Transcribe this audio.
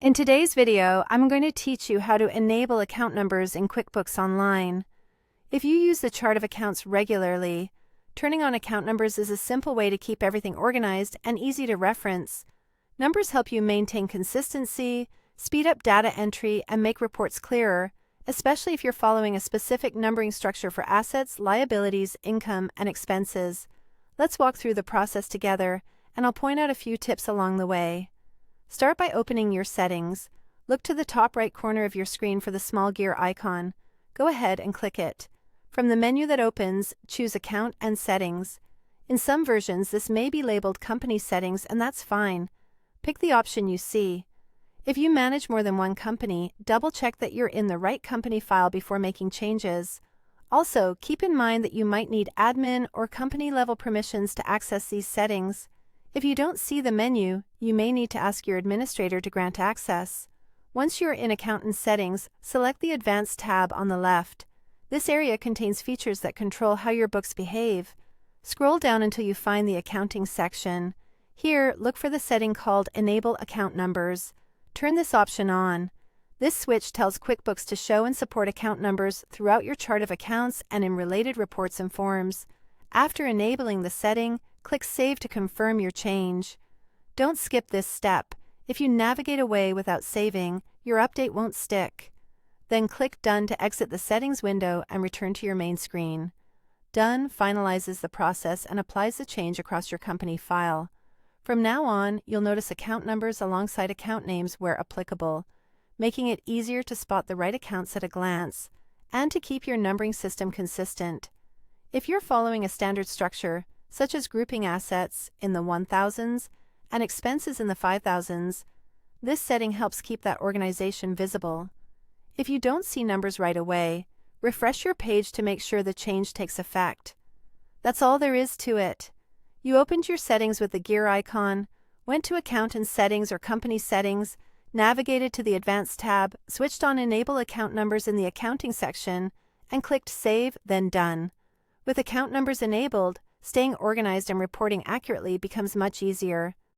In today's video, I'm going to teach you how to enable account numbers in QuickBooks Online. If you use the chart of accounts regularly, turning on account numbers is a simple way to keep everything organized and easy to reference. Numbers help you maintain consistency, speed up data entry, and make reports clearer, especially if you're following a specific numbering structure for assets, liabilities, income, and expenses. Let's walk through the process together, and I'll point out a few tips along the way. Start by opening your settings. Look to the top right corner of your screen for the small gear icon. Go ahead and click it. From the menu that opens, choose Account and Settings. In some versions, this may be labeled Company Settings, and that's fine. Pick the option you see. If you manage more than one company, double-check that you're in the right company file before making changes. Also, keep in mind that you might need admin or company-level permissions to access these settings. If you don't see the menu, you may need to ask your administrator to grant access. Once you're in Accountant Settings, select the Advanced tab on the left. This area contains features that control how your books behave. Scroll down until you find the Accounting section. Here, look for the setting called Enable Account Numbers. Turn this option on. This switch tells QuickBooks to show and support account numbers throughout your chart of accounts and in related reports and forms. After enabling the setting, click Save to confirm your change. Don't skip this step. If you navigate away without saving, your update won't stick. Then click Done to exit the Settings window and return to your main screen. Done finalizes the process and applies the change across your company file. From now on, you'll notice account numbers alongside account names where applicable, making it easier to spot the right accounts at a glance and to keep your numbering system consistent. If you're following a standard structure, such as grouping assets in the 1000s and expenses in the 5000s, this setting helps keep that organization visible. If you don't see numbers right away, refresh your page to make sure the change takes effect. That's all there is to it. You opened your settings with the gear icon, went to Account and Settings or Company Settings, navigated to the Advanced tab, switched on Enable Account Numbers in the Accounting section, and clicked Save, then Done. With account numbers enabled, staying organized and reporting accurately becomes much easier.